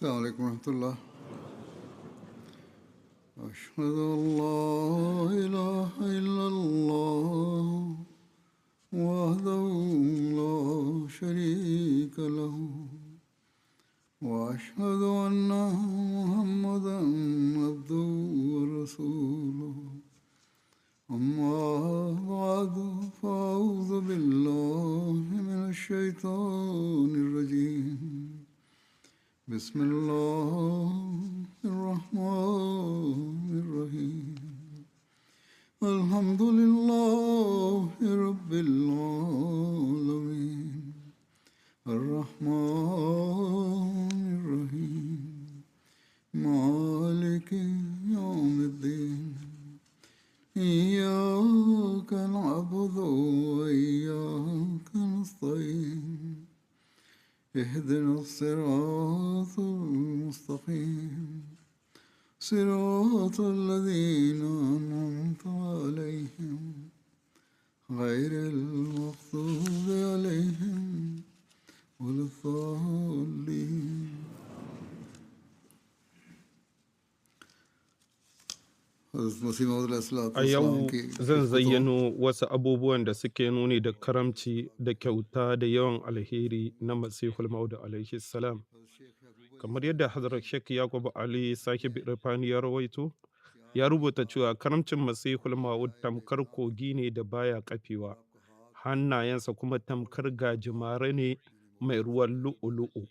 السلام عليكم ورحمة الله. أشهد أن لا إله إلا الله وحده لا شريك له وأشهد أن محمدا عبده ورسوله أما بعد فأعوذ بالله من الشيطان الرجيم بسم الله الرحمن الرحيم الحمد لله رب العالمين الرحمن الرحيم مالك يوم الدين إياك نعبد وإياك نستعين اهدنا الصراط المستقيم صراط الذين أنعمت عليهم غير المغضوب عليهم ولا الضالين. A yau zan zayyano wasu abubuwan da suke nuni da karamci da kyauta da yawan alheri na Masihul Maudu alaihi salam. Kamar yadda Hazrat Sheikh Yakubu Ali Sahib Irfani ya rawaito, ya rubuta cewa karamcin Masihul Maud tamkar kogi ne da baya kafewa, hannayensa kuma tamkar gajimare ne mai ruwan lu'ulu'u.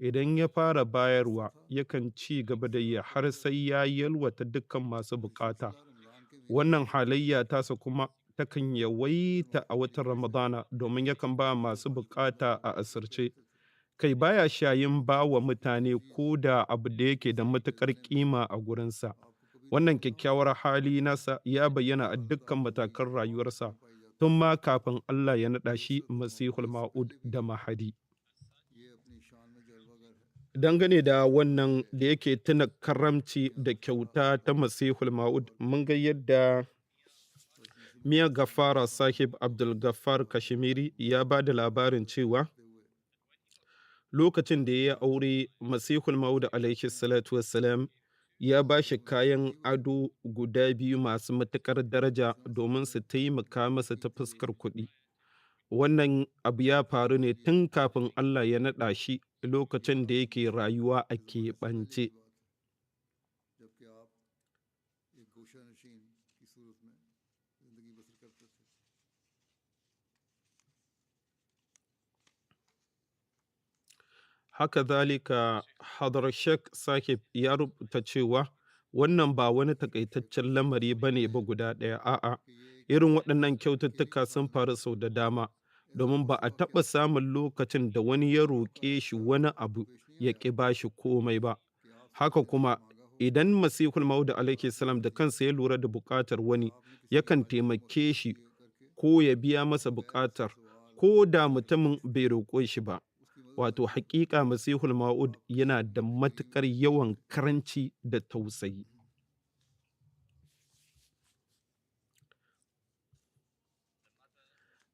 Idan ya fara bayarwa, yakan ci gaba da yi har sai ya yalwata dukkan masu bukata. Wannan halayya tasa kuma takan yawaita a watan Ramadana domin yakan ba masu bukata a asirce. Kai baya shayin ba wa mutane ko da abu da yake da matuƙar ƙima a gurinsa. Wannan kyakkyawar hali nasa ya bayyana a dukkan matakan rayuwarsa, tun ma kafin Allah ya naɗa shi Masihul Ma'ud da Mahadi. Dangane da wannan da yake tuna karamci da kyauta ta Masihul Ma'ud, mun ga yadda Miya Gafara Sahib Abdul Gaffar Kashmiri ya ba da labarin cewa lokacin da ya yi aure, Masihul Ma'ud alaihi salatu wassalam ya ba shi kayan ado guda biyu masu matuƙar daraja domin su taimaka masa ta fuskar kuɗi. Wannan abu ya faru ne tun kafin Allah ya naɗa shi lokacin da yake rayuwa a keɓance. Haka zalika Hadar Sheikh Sahib ya rubuta cewa wannan ba wani takaitaccen lamari ba ne ba guda ɗaya, a'a, irin waɗannan kyaututtuka sun faru sau da dama, domin ba a taɓa samun lokacin da wani ya roƙe shi wani abu ya ƙi ba shi komai ba. Haka kuma idan Masihul Maudu alaihi salam da kansa ya lura da buƙatar wani, yakan taimake shi ko ya biya masa buƙatar, ko da mutumin bai roƙo shi ba. Wato haƙiƙa Masihul Ma'ud yana da matuƙar yawan karanci da tausayi.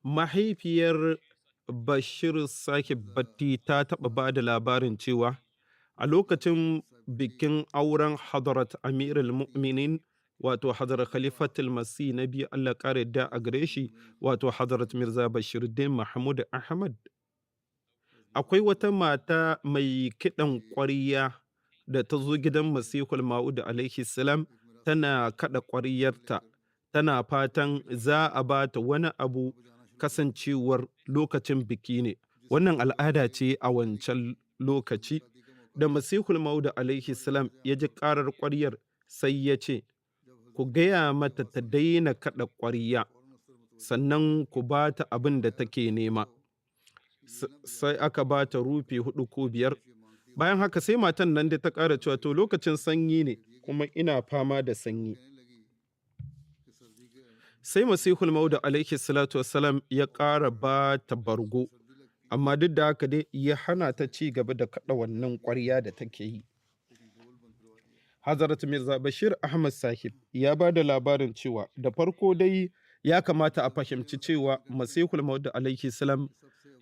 Mahaifiyar Bashir Sahib Batti ta taɓa ba da labarin cewa a lokacin bikin auren Hadarat Amirul Mu'minin, wato Hadarat Khalifatul Masih na biyu Allah ƙara yadda a gare shi, wato Hadarat Mirza Bashiruddin Mahmud Ahmad, akwai wata mata mai kiɗan ƙwarya da ta zo gidan Masihul Ma'ud alaihi salam, tana kaɗa ƙwaryarta, tana fatan za a ba ta wani abu kasancewar lokacin biki ne. Wannan al'ada ce a wancan lokaci. Da Masihul Ma'ud alaihi salam ya ji ƙarar ƙwaryar, sai ya ce, ku gaya mata ta daina kaɗa ƙwarya, sannan ku ba ta abin da take nema. Sai aka ba ta rufi 4 ko 5. Bayan haka sai matan nan da ta ƙara cewa, to lokacin sanyi ne kuma ina fama da sanyi. Sai Masihul Maudu alaihi salatu wassalam ya ƙara ba ta bargo, amma duk da haka dai ya hana ta ci gaba da kaɗa wannan ƙwarya da take yi. Hazrat Mirza Bashir Ahmad Sahib ya ba da labarin cewa da farko dai ya kamata a fahimci cewa Masihul Maudu alaihi salam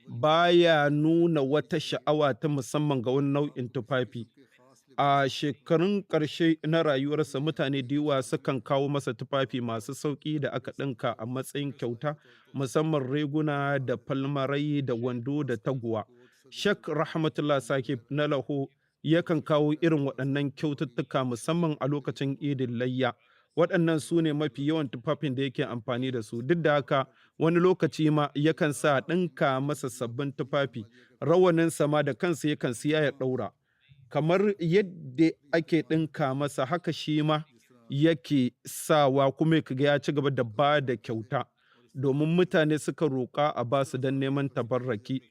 baya nuna wata sha'awa ta musamman ga wani nau'in tufafi, A shekarun ƙarshe na rayuwarsa mutane da yawa sukan kawo masa tufafi masu sauƙi da aka ɗinka a matsayin kyauta, musamman riguna da falmarai da wando da taguwa. Shek Rahmatullah Sakib na Laho yakan kawo irin waɗannan kyaututtuka musamman a lokacin Idin Layya. Waɗannan su ne mafi yawan tufafin da yake amfani da su. Duk da haka wani lokaci ma yakan sa a ɗinka masa sabbin tufafi, rawaninsa ma da kansa yakan siya ya ɗaura. Kamar yadda ake ɗinka masa haka shi ma yake sawa kuma kaga ya ci gaba da ba da kyauta domin mutane suka roƙa a ba su don neman tabarraki.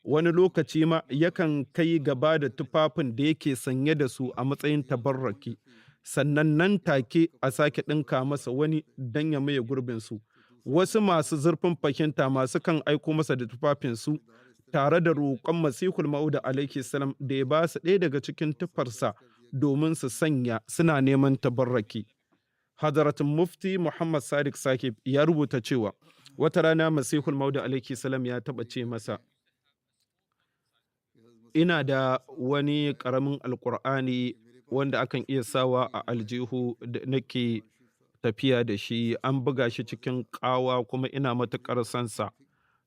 Wani lokaci ma yakan kai gaba da tufafin da yake sanye da su a matsayin tabarraki, sannan nan take a sake ɗinka masa wani don ya maye gurbinsu. Wasu masu zurfin fahimta masu kan aiko masa da tufafinsu tare da roƙon Masihul Ma'uda alaihi salam da ya ba su ɗaya daga cikin tufarsa domin su sanya suna neman tabarraki. Hadaratin Mufti Muhammad Sadiq Sakib ya rubuta cewa wata rana Masihul Ma'uda alaihi salam ya taɓa ce masa, ina da wani ƙaramin alƙur'ani wanda akan iya sawa a aljihu da nake tafiya da shi, an buga shi cikin ƙawa kuma ina matuƙar sansa.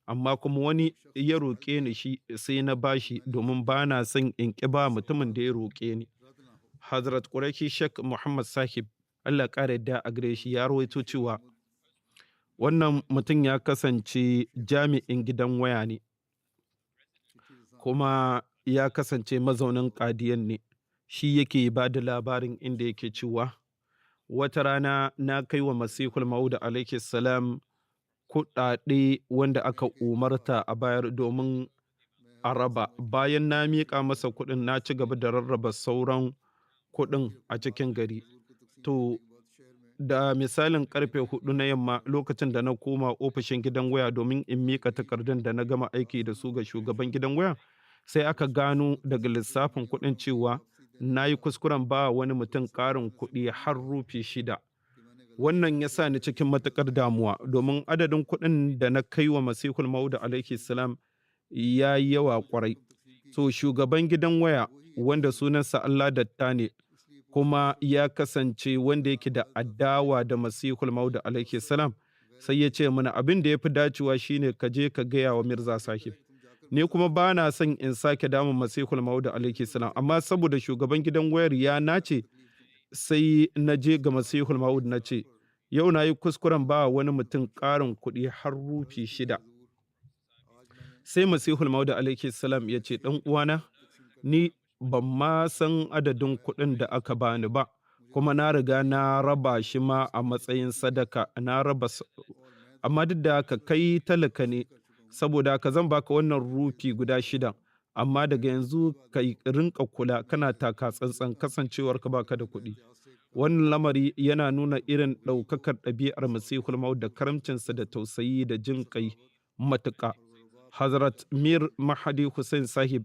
Amma kuma wani ya roƙe ni shi sai na bashi domin ba na son in ƙi ba mutumin da ya roƙe ni. Hazrat Quraishi Sheikh Muhammad Sahib Allah ƙara yadda a gare shi ya rawaito cewa wannan mutum ya kasance jami'in gidan waya ne, kuma ya kasance mazaunin Qadiyan ne. Shi yake ba da labarin inda yake cewa wata rana na kai wa Masihul Ma'ud alaihi salam kuɗaɗe wanda aka umarta a bayar domin a raba. Bayan na miƙa masa kuɗin na ci gaba da rarraba sauran kuɗin a cikin gari. To, da misalin karfe 4 na yamma lokacin da na koma ofishin gidan waya domin in miƙa takardun da na gama aiki da su ga shugaban gidan waya, sai aka gano daga lissafin kuɗin cewa na yi kuskuren ba wani mutum ƙarin kuɗi har rufi 6. Wannan ya sa ni cikin matuƙar damuwa domin adadin kuɗin da na kai wa Masihul Ma'ud alaihi salam ya yi yawa ƙwarai. So shugaban gidan waya wanda sunansa Allah Datta ne kuma ya kasance wanda yake da adawa da Masihul Ma'ud alaihi salam, sai ya ce mana abin da ya fi dacewa shine ka je ka gaya wa Mirza Sahib. Ni kuma ba na son in sake damun Masihul Ma'ud alaihi salam, amma saboda shugaban gidan wayar ya nace, sai na je ga Masihul Ma'ud na ce, yau na yi kuskuren ba wani mutum ƙarin kuɗi har rufi 6. Sai Masihul Ma'ud alaihi salam ya ce, ɗan uwana, ni ban ma san adadin kuɗin da aka bani ba, kuma na riga na raba shi ma a matsayin sadaka, na raba, amma duk da haka kai talaka ne, saboda haka zan baka wannan rufi guda 6, amma daga yanzu ka rinka kula kana taka tsantsan kasancewar ka baka da kuɗi. Wannan lamari yana nuna irin ɗaukakar ɗabi'ar Masihul Ma'ud da karamcinsa da tausayi da jin ƙai matuƙa. Hazrat Mir Mahdi Hussein Sahib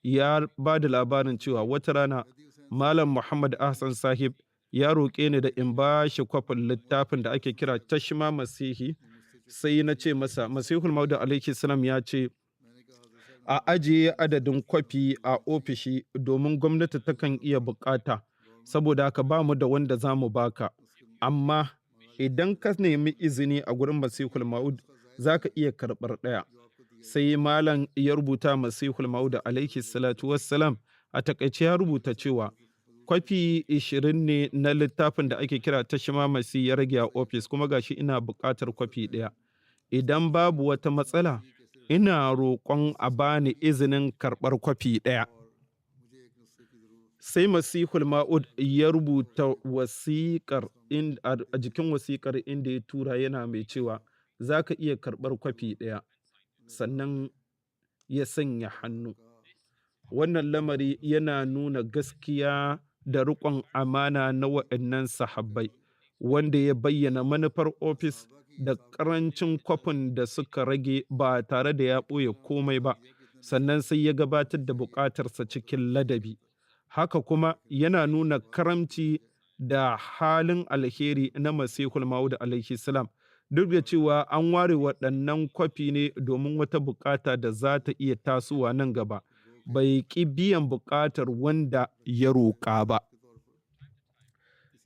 ya ba da labarin cewa wata rana Malam Muhammad Ahsan Sahib ya roƙe ni da in ba shi kwafin littafin da ake kira Tashma Masihi. Sai na ce masa, Masihul Ma'ud alaihi salam ya ce a ajiye adadin kwafi a ofishi domin gwamnati takan iya bukata, saboda haka ba mu da wanda za mu baka, amma idan ka nemi izini a gurin Masihul Ma'ud za ka iya karɓar ɗaya. Sai malam ya rubuta Masihul Ma'ud alaihi salatu wassalam, a takaice ya rubuta cewa kwafi 20 ne na littafin da ake kira Tashma Masi ya rage a ofis, kuma gashi ina buƙatar kwafi 1. Idan babu wata matsala, ina roƙon a bani izinin karɓar kwafi 1. Sai Masihul Ma'ud ya rubuta wasiƙar a jikin wasiƙar inda ya tura yana mai cewa za ka iya karɓar kwafi 1, sannan ya sanya hannu. Wannan lamari yana nuna gaskiya da riƙon amana na waɗannan sahabbai, wanda ya bayyana manufar ofis da ƙarancin kwafin da suka rage ba tare da ya ɓoye komai ba, sannan sai ya gabatar da buƙatarsa cikin ladabi. Haka kuma yana nuna karamci da halin alheri na Masihul Ma'ud alaihi salam, duk da cewa an ware waɗannan kwafi ne domin wata buƙata da za ta iya tasowa nan gaba. bai ƙi biyan buƙatar wanda ya roƙa ba.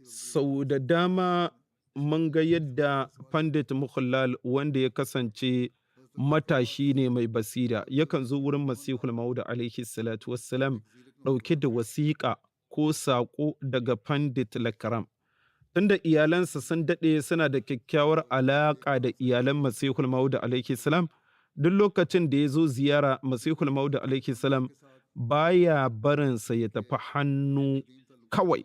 Sau da dama mun ga yadda Pandit Mohanlal, wanda ya kasance matashi ne mai basira, yakan zo wurin Masihul Maud alaihi salatu wassalam ɗauke da wasiƙa ko saƙo daga Pandit Lakaram. Tunda iyalansa sun daɗe suna da kyakkyawar alaƙa da iyalan Masihul Maud alaihi salam, duk lokacin da ya zo ziyara Masihul Maud alaihi salam baya barinsa ya tafi hannu kawai.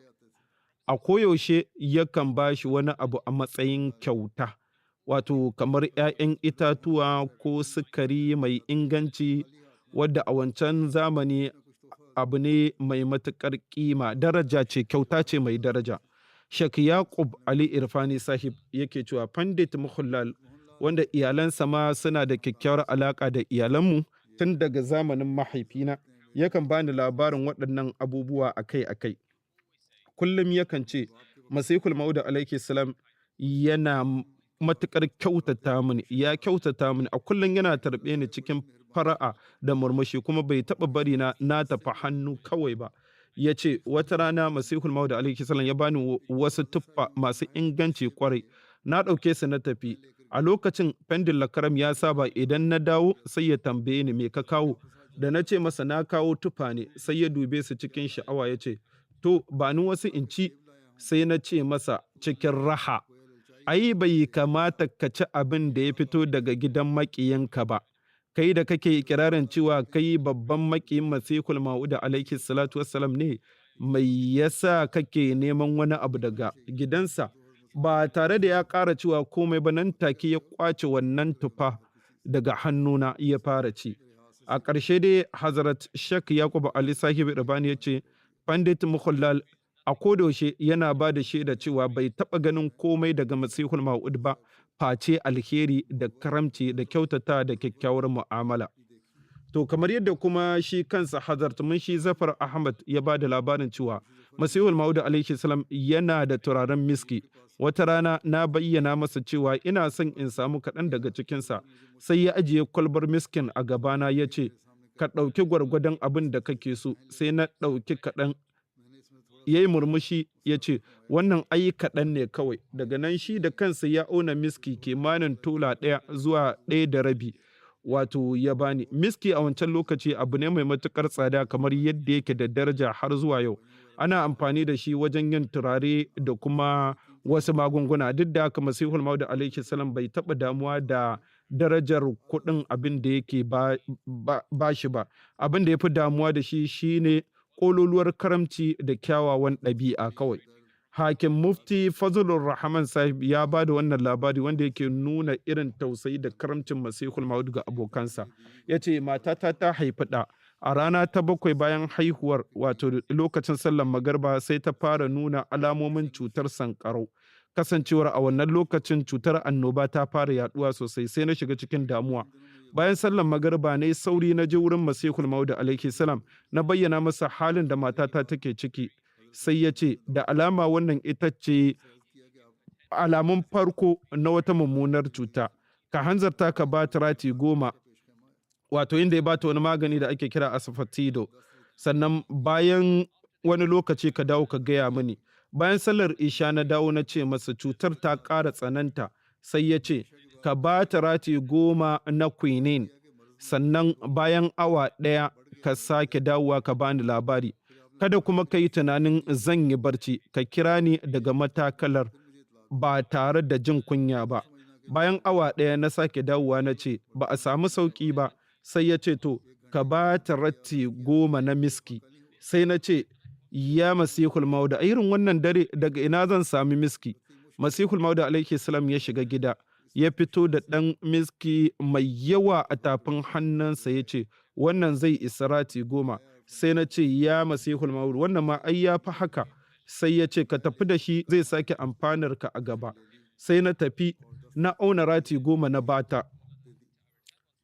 A koyaushe yakan ba shi wani abu a matsayin kyauta, wato kamar ‘ya'yan itatuwa ko sukari mai inganci, wadda a wancan zamani abu ne mai matuƙar ƙima, daraja ce, kyauta ce mai daraja. Sheikh Yaqub Ali Irfani Sahib yake cewa Pandit Mohanlal, wanda iyalansa ma suna da kyakkyawar alaƙa da iyalanmu tun daga zamanin mahaifina, yakan bani labarin waɗannan abubuwa akai-akai. Kullum yakan ce Masihul Maud alaihi salam yana matuƙar kyautata mini, ya kyautata mini, a kullum yana tarbe ni cikin fara'a da murmushi, kuma bai taɓa bari na tafi hannu kawai ba. Ya ce wata rana Masihul Maud alaihi salam ya bani wasu tuffa masu inganci kwarai, na ɗauke su na tafi. A lokacin Pandit Lakaram ya saba idan na dawo sai ya tambaye ni me ka kawo, da na ce masa na kawo tufa ne, sai ya dube su cikin sha'awa ya ce to ba ni wasu in ci. Sai na ce masa cikin raha, ai bai kamata ka ci abin da ya fito daga gidan maƙiyanka ba, kai da kake ikirarin cewa kai babban maƙiyin Masihul Maud alaihi salatu wassalam ne, mai yasa kake neman wani abu daga gidansa? Ba tare da ya ƙara cewa komai ba, nan take ya ƙwace wannan tufa daga hannuna ya fara ci. A ƙarshe dai Hazrat Sheikh Yaqub Ali Sahib Irbani ya ce Pandit Mohanlal a kodayaushe yana ba da shaida cewa bai taɓa ganin komai daga Masihul Maud ba face alheri da karamci da kyautata da kyakkyawar mu'amala. To kamar yadda kuma shi kansa Hazrat Munshi Zafar Ahmad ya ba da labarin cewa Masihul Maud alaihi salam yana da turaren miski. Wata rana na bayyana masa cewa ina son in samu kaɗan daga cikinsa, sai ya ajiye kwalbar miskin a gabana ya ce, ka ɗauki gwargwadon abin da kake so. Sai na ɗauki kaɗan. Ya yi murmushi ya ce, wannan ai kaɗan ne kawai. Daga nan shi da kansa ya auna miski kimanin tola 1 zuwa 1.5, wato ya bani. Miski a wancan lokaci abu ne mai matuƙar tsada, kamar yadda yake da daraja har zuwa yau. Ana amfani da shi wajen yin turare da kuma wasu magunguna. Duk da haka Masihul Maud alaihi salam bai taɓa damuwa da darajar kuɗin abin da yake ba shi ba. Abin da ya fi damuwa da shi shine ƙololuwar karamci da kyawawan ɗabi'a kawai. Hakim Mufti Fazlur Rahman Sahib ya ba da wannan labari wanda yake nuna irin tausayi da karamcin Masihul Maud ga abokansa. Ya ce matata ta haifi ɗa. A rana ta 7 bayan haihuwar, wato lokacin sallar magarba, sai ta fara nuna alamomin cutar sankarau. Kasancewar a wannan lokacin cutar annoba ta fara yaduwa sosai, sai na shiga cikin damuwa. Bayan sallar magarba ne sauri na je wurin Masihul Maud alaihi salam, na bayyana masa halin da matata take ciki. Sai ya ce da alama wannan ita ce alamun farko na wata mummunar cuta, ka hanzarta ka ba ta rati 10, wato inda ya bata wani magani da ake kira asfatido, sannan bayan wani lokaci ka dawo ka gaya mini. Bayan sallar isha na dawo na ce masa cutar ta ƙara tsananta. Sai ya ce ka ba ta rati 10 na quinine, sannan bayan awa 1 ka sake dawowa ka bani labari. Kada kuma ka yi tunanin zan yi barci, ka kira ni daga matakalar ba tare da jin kunya ba. Bayan awa 1 na sake dawowa na ce ba a samu sauƙi ba. Sai ya ce to ka ba ta ratti 10 na miski. Sai na ce ya Masihul Maud, a irin wannan dare daga ina zan sami miski? Masihul Maud alaihi salam ya shiga gida, ya fito da ɗan miski mai yawa a tafin hannunsa ya ce wannan zai isa rati 10. Sai na ce ya Masihul Maud, wannan ma ai ya fi haka. Sai ya ce ka tafi da shi, zai sake amfanar ka a gaba. Sai na tafi na auna rati 10 na bata.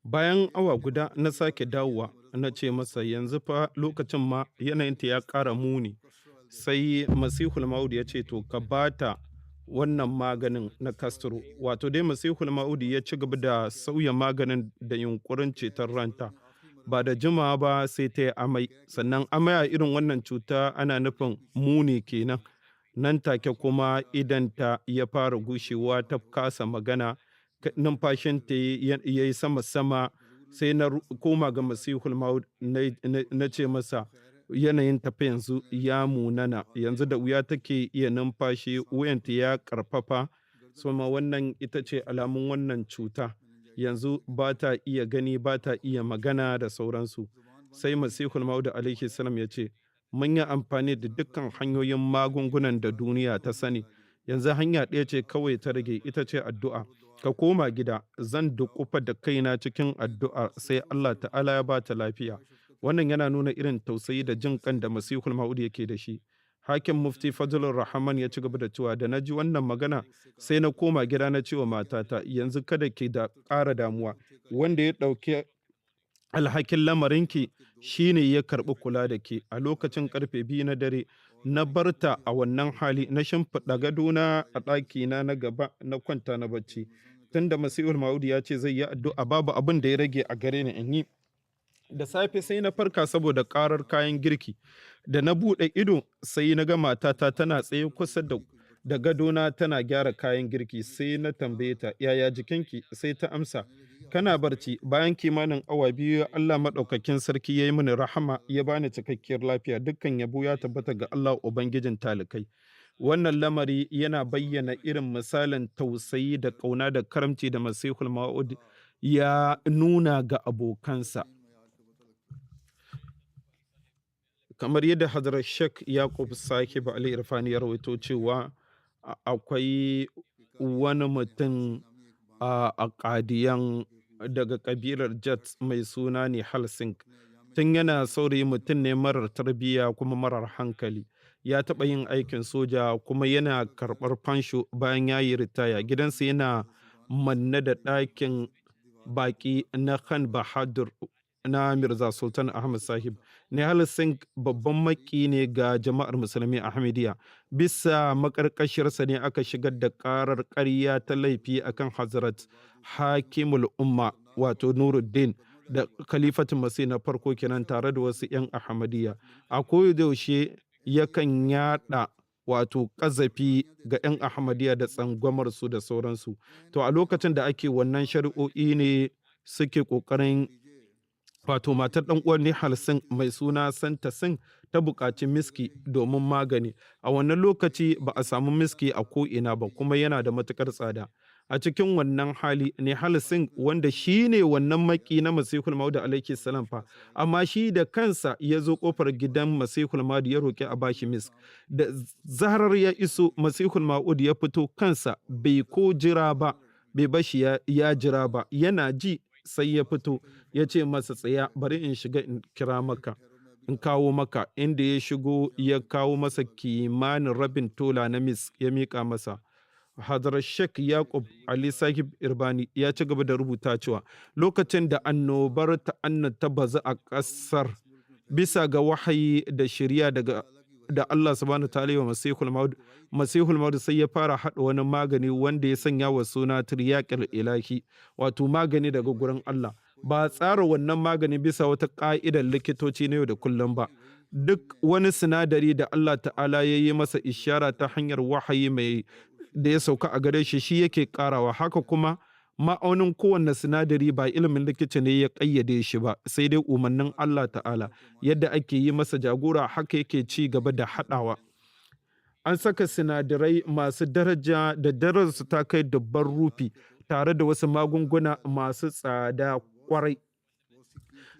Bayan awa guda na sake dawowa na ce masa yanzu fa lokacin ma yanayinta ya ƙara muni. Sai Masihul Maud ya ce to ka bata wannan maganin na kastro. Wato dai Masihul Maud ya ci gaba da sauya maganin da yunkurin ceton ranta. ba da jimawa ba sai ta yi amai, sannan amai a irin wannan cuta ana nufin muni kenan. Nan take kuma idanta ya fara gushewa ta kasa magana, numfashinta ya yi sama-sama, sai na koma ga Masihul Maud na ce masa yanayin tafi yanzu ya munana, yanzu da wuya take iya numfashi, wuyanta ya karfafa, soma wannan ita ce alamun wannan cuta, yanzu ba ta iya gani, ba ta iya magana da sauransu. Sai Masihul Maud alaihi salam ya ce, mun yi amfani da dukkan hanyoyin magungunan da duniya ta sani, yanzu hanya ɗaya ce kawai ta rage, ita ce addu'a. Ka koma gida, zan duƙufa da kaina cikin addu'a sai Allah ta'ala ya ba ta lafiya. Wannan yana nuna irin tausayi da jin kan da Masihul Maud yake da shi. Hakim Mufti Fadlur Rahman ya ci gaba da cewa, da na ji wannan magana sai na koma gida na ce wa matata, yanzu kada ki da ƙara damuwa, wanda ya ɗauki alhakin lamarinki shi ne ya karɓi kula da ke. A lokacin karfe 2 na dare na barta a wannan hali, na shimfiɗa gadona a ɗakina na gaba na kwanta na bacci. Tunda Masihul Maud ya ce zai yi addu'a, babu abin da ya rage a gare ni in yi. Da safe sai na farka saboda ƙarar kayan girki. Da na buɗe ido sai na ga matata tana tsaye kusa da gadona tana gyara kayan girki. Sai na tambaye ta, yaya jikinki? Sai ta amsa, kana barci. Bayan kimanin awa 2 Allah maɗaukakin sarki ya yi mini rahama, ya bani cikakkiyar lafiya. Dukkan yabo ya tabbata ga Allah Ubangijin talikai. Wannan lamari yana bayyana irin misalin tausayi da ƙauna da karamci da Masihul Maud ya nuna ga abokansa. Kamar yadda Hadrar Sheikh Yaqub Sahib Ali Irfani ya rawaito cewa akwai wani mutum a Qadiyan daga kabilar Jat mai suna Nihal Singh. Tun yana saurayi mutum ne marar tarbiyya kuma marar hankali. Ya taɓa yin aikin soja kuma yana karɓar fansho bayan ya yi ritaya. Gidansa yana manne da ɗakin baƙi na Khan Bahadur na Mirza Sultan Ahmad Sahib. Nihal Singh babban maki ne ga jama'ar musulmi Ahmadiyya. Bisa maƙarƙashiyarsa ne aka shigar da ƙarar ƙarya ta laifi akan Hazrat Hakimul Umma wato Nuruddin da Khalifatul Masih na farko kenan tare da wasu 'yan Ahmadiyya. A koyaushe yakan yaɗa wato ƙazafi ga 'yan Ahmadiyya da tsangwamarsu da sauransu. To a lokacin da ake wannan shari'o'i ne suke ƙoƙarin wato matar ɗan uwan Nihal Singh mai suna Santa Singh ta buƙaci miski domin magani. A wannan lokaci ba a samu miski a ko'ina ba kuma yana da matuƙar tsada. A cikin wannan hali Nihal Singh wanda shi ne wannan maki na Masihul Maud alaihi salam fa, amma shi da kansa ya zo ƙofar gidan Masihul Maud ya roƙi a bashi misk. Da zarar ya iso Masihul Maud ya fito kansa bai ko jira ba, bai bashi ya jira ba, yana ji sai ya fito ya ce masa, tsaya bari in shiga in kira maka in kawo maka. Inda ya shigo ya kawo masa kimanin rabin tola na misk ya miƙa masa. Hadrar Sheikh Yaqub Ali Sahib Irbani ya ci gaba da rubuta cewa lokacin da annobar ta'annat ta bazu a ƙasar bisa ga wahayi da shirya da Allah subhanahu ta'ala wa Masihul Maud sai ya fara haɗa wani magani wanda ya sanya wa suna tiryaqil ilahi, wato magani daga gurin Allah. Ba tsara wannan magani bisa wata ƙa'idar likitoci na yau da kullum ba. Duk wani sinadari da Allah ta'ala ya yi masa ishara ta hanyar wahayi mai da ya sauka a gare shi, shi yake ƙarawa. Haka kuma ma'aunin kowanne sinadari ba ilimin likita ne ya ƙayyade shi ba, sai dai umarnin Allah ta'ala. Yadda ake yi masa jagora haka yake ci gaba da haɗawa. An saka sinadarai masu daraja da darajarsu ta kai dubban rufi tare da wasu magunguna masu tsada kwarai.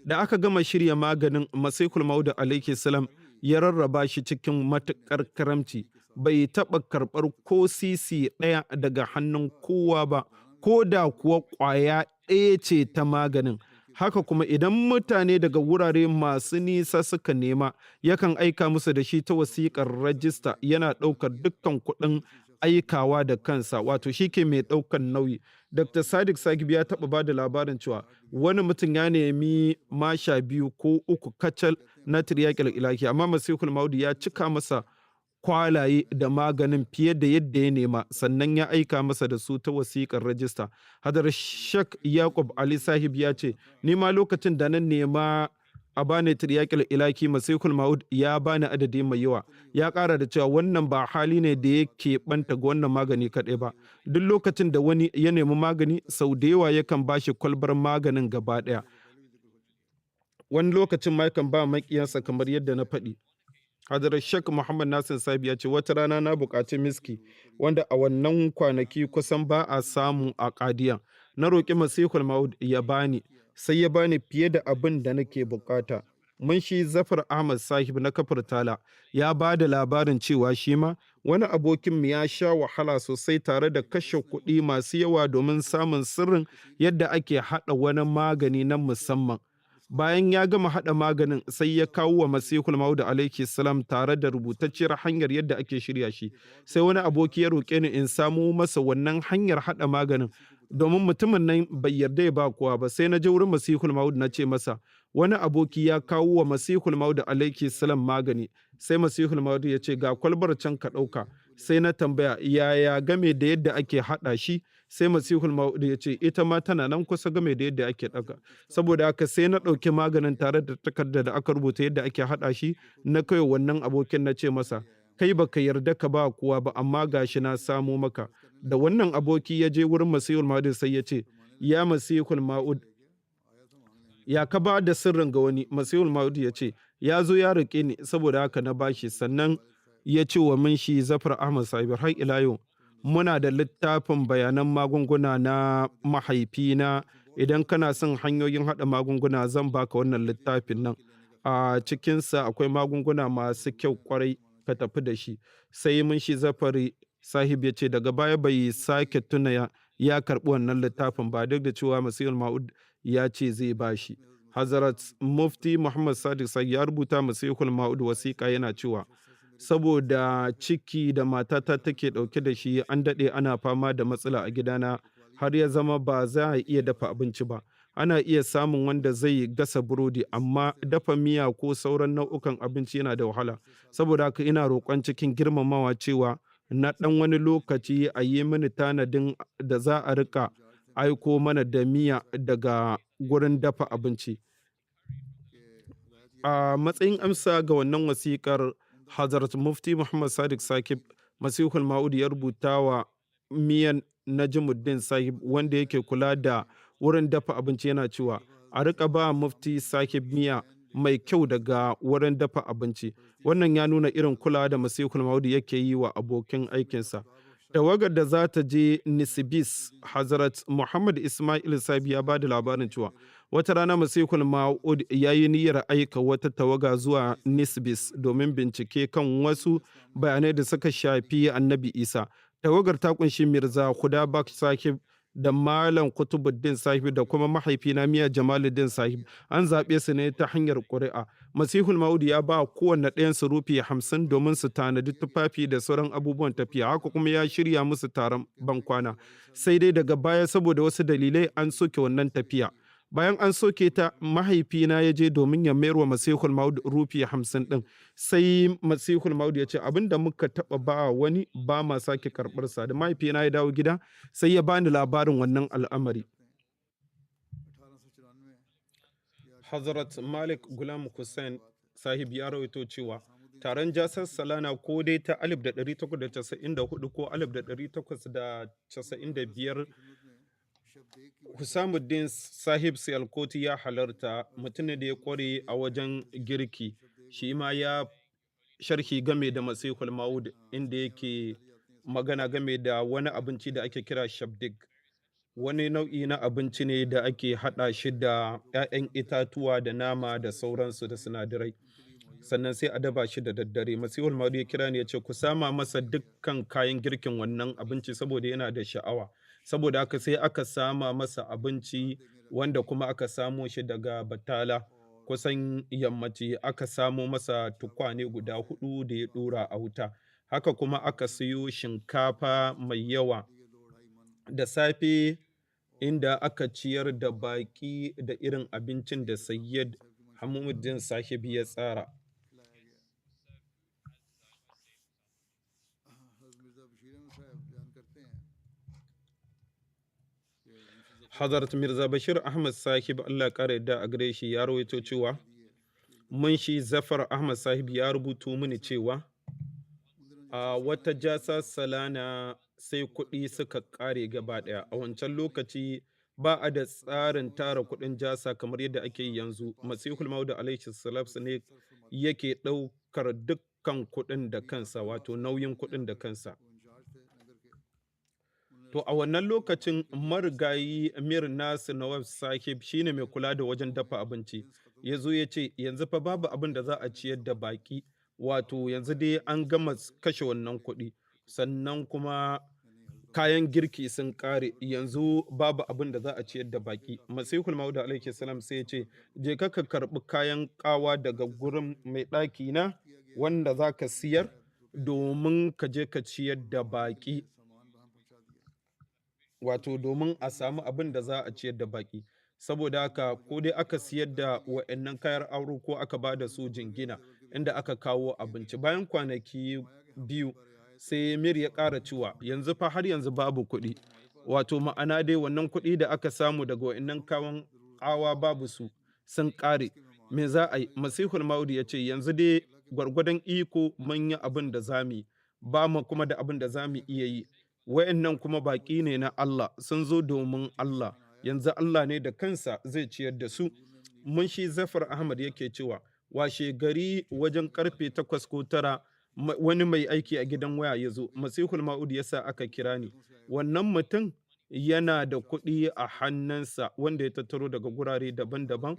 Da aka gama shirya maganin, Masihul Maud alaihi salam ya rarraba shi cikin matuƙar karamci. Bai taɓa karɓar ko sisi ɗaya daga hannun kowa ba, ko da kuwa ƙwaya ɗaya ce ta maganin. Haka kuma idan mutane daga wurare masu nisa suka nema, yakan aika musu da shi ta wasiƙar rajista, yana ɗaukar dukkan kuɗin aikawa da kansa, wato shi ke mai ɗaukar nauyi. Dr. Sadiq Sagib ya taɓa ba da labarin cewa wani mutum ya nemi masha 2 ko 3 kacal na tiryaqil ilahi, amma Masihul Maud ya cika masa kwalaye da maganin fiye da yadda ya nema, sannan ya aika masa da su ta wasiƙar rajista. Hadar Shek Yakub Ali Sahib ya ce, ni ma lokacin da na nema a bani tiryakil ilaki masihul ma'ud ya bani adadi mai yawa. Ya ƙara da cewa wannan ba hali ne da yake ɓanta ga wannan magani kaɗai ba. Duk lokacin da wani ya nemi magani, sau da yawa yakan ba shi kwalbar maganin gaba ɗaya. Wani lokacin ma yakan ba maƙiyansa, kamar yadda na faɗi. Hadar Shek Muhammad Nasir Sabi ya ce, wata rana na buƙaci miski wanda a wannan kwanaki kusan ba a samu a Qadiyan. Na roƙi Masihul Maud ya bani, sai ya bani fiye da abin da nake buƙata. Mun shi Zafar Ahmad Sahib na kafar Tala ya ba da labarin cewa shi ma wani abokinmu ya sha wahala sosai tare da kashe kuɗi masu yawa domin samun sirrin yadda ake haɗa wani magani na musamman. Bayan ya gama haɗa maganin, sai ya kawo wa Masihul Maud alaihi salam tare da rubutacciyar hanyar yadda ake shirya shi. Sai wani aboki ya roƙe ni in samo masa wannan hanyar haɗa maganin, domin mutumin nan bai yarda ya ba kowa ba. Sai na je wurin Masihul Maud na ce masa, wani aboki ya kawo wa Masihul Maud alaihi salam magani. Sai Masihul Maud ya ce, ga kwalbar can ka ɗauka. Sai na tambaya, yaya game da yadda ake haɗa shi? Sai Masihul Maud ya ce, ita ma tana nan kusa game da yadda ake ɗaga. Saboda haka sai na ɗauki maganin tare da takarda da aka rubuta yadda ake haɗa shi, na kai wannan abokin na ce masa, kai baka yarda ka ba kowa ba, amma gashi na samo maka. Da wannan aboki ya je wurin Masihul Maud sai ya ce, ya Masihul Maud, ya ka ba da sirrin ga wani? Masihul Maud ya ce, ya zo ya riƙe ni, saboda haka na bashi. Sannan ya ce wa mun shi Zafar Ahmad Sahib, har ila yau muna da littafin bayanan magunguna na mahaifina. Idan kana son hanyoyin haɗa magunguna, zan baka wannan littafin nan. A cikinsa akwai magunguna masu kyau kwarai, ka tafi da shi. Sai mun shi Zafari Sahib ya ce daga baya bai sake tuna ya karɓi wannan littafin ba, duk da cewa Masihul Ma'ud ya ce zai ba shi. Hazrat Mufti Muhammad Sadiq Sai ya rubuta Masihul Ma'ud wasiƙa yana cewa, saboda ciki da matata take ɗauke da shi, an daɗe ana fama da matsala a gidana, har ya zama ba za a iya dafa abinci ba. Ana iya samun wanda zai gasa burodi, amma dafa miya ko sauran nau'ukan abinci yana da wahala. Saboda haka ina roƙon cikin girmamawa cewa na ɗan wani lokaci a yi mini tanadin da za a rika aiko mana da miya daga gurin dafa abinci. A matsayin amsa ga wannan wasiƙar, Hazrat Mufti Muhammad Sadiq Sakib Masihul Ma'ud ya rubuta wa miyan Najimuddin Sahib, wanda yake kula da wurin dafa abinci, yana cewa a rika ba Mufti Sahib miya mai kyau daga wurin dafa abinci. Wannan ya nuna irin kulawa da Masihul Ma'ud yake yi wa abokin aikinsa. Tawagar da za ta je Nisibis, Hazrat Muhammad Ismail Sabi ya ba da labarin cewa wata rana Masihul Ma'ud ya yi niyyar aika wata tawaga zuwa Nisibis domin bincike kan wasu bayanai da suka shafi Annabi Isa. Tawagar ta kunshi Mirza Khudabak Sahib da Malam Kutubuddin Sahib da kuma mahaifina Miya Jamaluddin Sahib. An zaɓe su ne ta hanyar ƙuri'a. Masihul Ma'ud ya ba kowanne ɗayan su rufi 50 domin su tanadi tufafi da sauran abubuwan tafiya. Haka kuma ya shirya musu taron bankwana. Sai dai daga baya, saboda wasu dalilai, an soke wannan tafiya. Bayan an soke ta, mahaifina ya je domin ya mayar wa Masihul Ma'ud rufi 50 ɗin. Sai Masihul Ma'ud ya ce, abin da muka taɓa ba wani ba ma sake karɓarsa. Da mahaifina ya dawo gida, sai ya bani labarin wannan al'amari. Hazrat Malik Gulam Hussain Sahib ya rawaito cewa taron Jasar Salana, ko dai ta 1894 ko 1895, Husamuddin Sahib Sialkoti ya halarta. Mutum da ya kware a wajen girki, shi ma ya sharhi game da Masihul Ma'ud, inda yake magana game da wani abinci da ake kira shabdik. Wani nau'i na abinci ne da ake haɗa shi da 'ya'yan itatuwa da nama da sauransu da sinadarai, sannan sai a dafa shi da daddare. Masihul Ma'ud ya kira ni ya ce, ku sama masa dukkan kayan girkin wannan abinci saboda yana da sha'awa. Saboda haka sai aka sama masa abinci, wanda kuma aka samo shi daga Batala. Kusan yammaci aka samo masa tukwane guda 4 da ya ɗora a wuta. Haka kuma aka siyo shinkafa mai yawa. Da safe, inda aka ciyar da baƙi da irin abincin da Sayyid Hamuddin Sahib ya tsara. Hazrat Mirza Bashir Ahmad Sahib Allah ya ƙara yadda a gare shi ya rawaito cewa mun shi Zafar Ahmad Sahib ya rubuto mini cewa a wata jasa salana sai kuɗi suka ƙare gaba ɗaya. A wancan lokaci ba a da tsarin tara kuɗin jasa kamar yadda ake yi yanzu. Masihul Maud alaihi salam ne yake ɗaukar dukkan kuɗin da kansa, wato nauyin kuɗin da kansa. To a wannan lokacin marigayi Mir Nasir Nawab Sahib shine mai kula da wajen dafa abinci. Ya zo ya ce yanzu fa babu abin da za a ciyar da baƙi, wato yanzu dai an gama kashe wannan kuɗi, sannan kuma kayan girki sun ƙare, yanzu babu abin da za a ciyar da baƙi. Masihul Maud alaihi salam sai ya ce je ka karɓi kayan ƙawa daga gurin mai ɗaki na wanda za ka siyar domin ka je ka ciyar da baƙi, wato domin a samu abin da za a ciyar da baƙi. Saboda haka ko dai aka siyar da wa'annan kayan aro ko aka ba da su jingina inda aka kawo abinci. Bayan kwanaki biyu sai Mir ya ƙara cewa yanzu fa har yanzu babu kuɗi, wato ma'ana dai wannan kuɗi da aka samu daga wa'annan kawan ƙawa babu su, sun ƙare. Me za a yi? Masihul Maud ya ce yanzu dai gwargwadon iko mun yi abin da za mu yi, ba mu kuma da abin da za mu iya yi. Wa'annan kuma baƙi ne na Allah, sun zo domin Allah, yanzu Allah ne da kansa zai ciyar da su. Mun shi Zafar Ahmad yake cewa washe gari wajen karfe 8 ko 9 wani mai aiki a gidan waya ya zo. Masihul Maud ya sa aka kira ni. Wannan mutum yana da kuɗi a hannunsa wanda ya tattaro daga gurare daban-daban.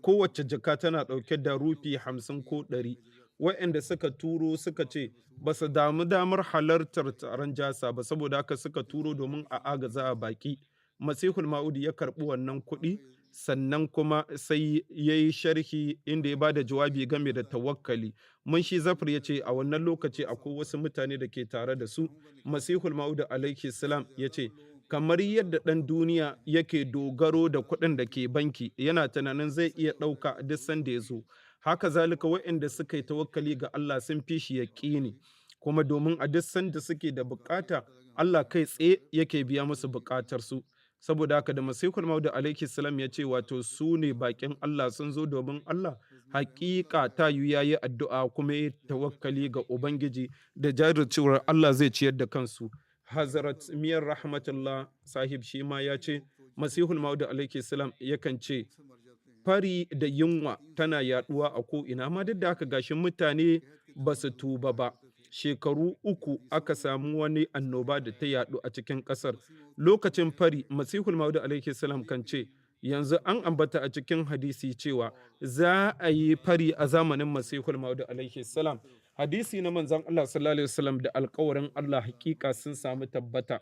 Kowace jaka tana ɗauke da rufi 50 ko 100. Waɗanda suka turo suka ce ba su damu damar halartar taron jasa ba, saboda haka suka turo domin a agaza a baƙi. Masihul Maud ya karɓi wannan kuɗi, sannan kuma sai ya yi sharhi inda ya ba da jawabi game da tawakkali. Mun shi Zafar ya ce a wannan lokaci akwai wasu mutane da ke tare da su. Masihul Maud alaihi salam ya ce kamar yadda ɗan duniya yake dogaro da kuɗin da ke banki yana tunanin zai iya ɗauka a duk sanda ya zo, haka zalika waɗanda suka yi tawakkali ga Allah sun fi shi yaƙini, kuma domin a duk sanda suke da bukata Allah kai tsaye yake biya musu bukatarsu. Saboda haka da Masihul Maud alaihi salam ya ce wato su ne bakin Allah, sun zo domin Allah, hakika ta yi yayi addu'a kuma ya tawakkali ga Ubangiji da jajircewar Allah zai ciyar da kansu. Hazrat Miyar Rahmatullah Sahib shi ma ya ce Masihul Maud alaihi salam yakan ce fari da yunwa tana yaduwa a ko'ina, amma duk da haka gashin mutane ba su tuba ba. Shekaru 3 aka samu wani annoba da ta yadu a cikin ƙasar. Lokacin fari, Masihul Maud alaihi salam kan ce yanzu an ambata a cikin hadisi cewa za a yi fari a zamanin Masihul Maud alaihi salam. Hadisi na manzon Allah sallallahu alaihi wasallam da alƙawarin Allah hakika sun samu tabbata.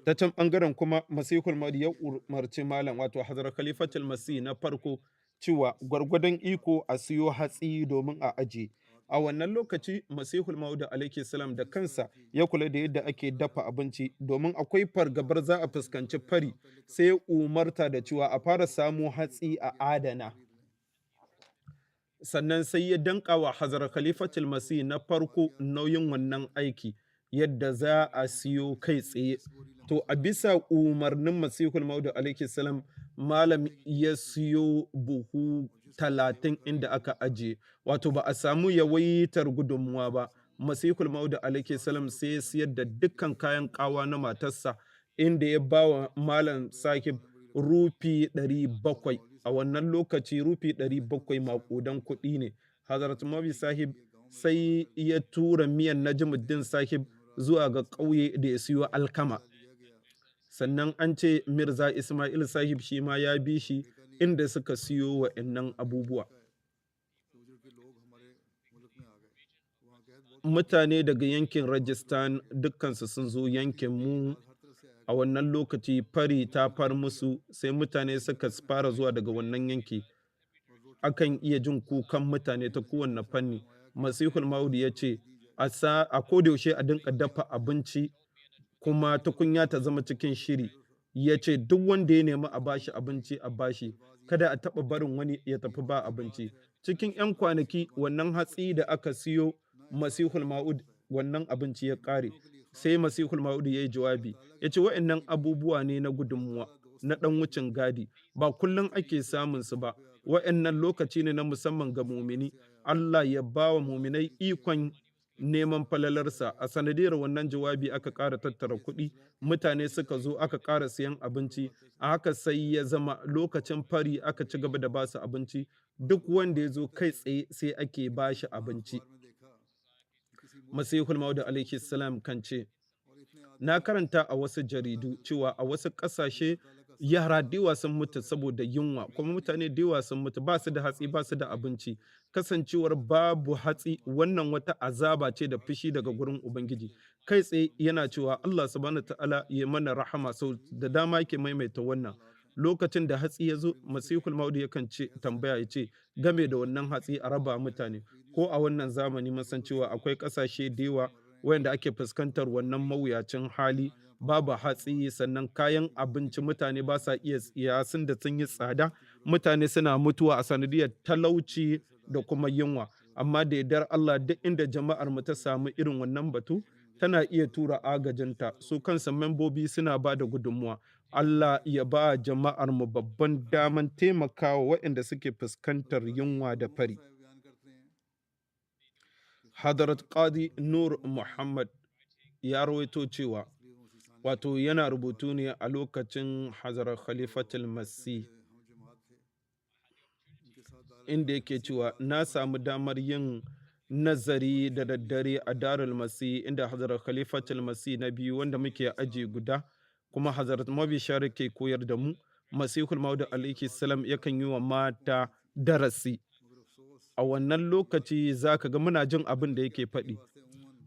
Ta can ɓangaren kuma Masihul Maud ya umarci malam, wato Hazrat Khalifatul Masih na farko, cewa gwargwadon iko a siyo hatsi domin a aje. A wannan lokaci Masihul Maud alaihi salam da kansa ya kula da yadda ake dafa abinci, domin akwai fargabar za a fuskanci fari, sai ya umarta da cewa a fara samo hatsi a adana. Sannan sai ya danka wa Hazrat Khalifatul Masih na farko nauyin wannan aiki, yadda za a siyo kai tsaye. To a bisa umarnin Masihul Maud alaihi salam malam ya siyo buhu 30 inda aka aje, wato ba a samu yawaitar gudunmuwa ba. Masihul Maud alaihi salam sai ya siyar da dukkan kayan kawa na matarsa, inda ya ba wa malam Sahib rufi 700. A wannan lokaci rufi 700 maƙudan kuɗi ne. Hazrat Mabi Sahib sai ya tura miyan Najmuddin Sahib zuwa ga ƙauye da ya siyo alkama. Sannan an ce Mirza Ismail Sahib shi ma ya bi shi inda suka siyo wa'annan abubuwa. Mutane daga yankin Rajasthan dukkansu sun zo yankin mu. A wannan lokaci fari ta far musu, sai mutane suka fara zuwa daga wannan yanki. Akan iya jin kukan mutane ta kowane fanni. Masihul Maud ya ce a kodayaushe a dinka dafa abinci, kuma tukunya ta zama cikin shiri. Ya ce duk wanda ya nemi a bashi abinci a bashi, kada a taɓa barin wani ya tafi ba abinci. Cikin 'yan kwanaki wannan hatsi da aka siyo Masihul Maud wannan abinci ya ƙare. Sai Masihul Maud ya yi jawabi, ya ce wa'annan abubuwa ne na gudunmuwa. na ɗan wucin gadi, ba kullum ake samun su ba. Wa'annan lokaci ne na musamman ga mumini. Allah ya ba wa muminai ikon neman falalarsa. A sanadiyar wannan jawabi aka ƙara tattara kuɗi, mutane suka zo aka ƙara siyan abinci, a haka sai ya zama lokacin fari aka ci gaba da ba su abinci, duk wanda ya zo kai tsaye sai ake ba shi abinci. Masihul Maud alaihi salam kan ce, na karanta a wasu jaridu cewa a wasu ƙasashe yara da yawa sun mutu saboda yunwa, kuma mutane da yawa sun mutu ba su da hatsi ba su da abinci. Kasancewar babu hatsi wannan wata azaba ce da fushi daga gurin Ubangiji. Kai tsaye yana cewa Allah subhanahu ta'ala ya mana rahama, sau da dama yake maimaita wannan. Lokacin da hatsi ya zo, Masihul Maud yakan ce tambaya ya ce game da wannan hatsi a raba mutane. Ko a wannan zamani mun san cewa akwai ƙasashe da yawa wayanda ake fuskantar wannan mawuyacin hali, babu hatsi, sannan kayan abinci mutane ba sa iya siya sun da sun yi tsada, mutane suna mutuwa a sanadiyar talauci da kuma yunwa. Amma da yardar Allah, duk inda jama'ar mu ta samu irin wannan batu tana iya tura agajinta, su kansa membobi suna ba da gudunmuwa. Allah ya ba jama'ar mu babban daman taimakawa waɗanda suke fuskantar yunwa da fari. Hadarat Qadi Nur Muhammad ya rawaito cewa, wato yana rubutu ne a lokacin Hazrat Khalifatul Masih, inda yake cewa na samu damar yin nazari da daddare a Darul Masih, inda Hazrat Khalifatul Masih na biyu wanda muke aji guda, kuma Hazrat Mabishar ke koyar da mu. Masihul Maud alaihi salam yakan yi wa mata darasi. A wannan lokaci za ka ga muna jin abin da yake faɗi,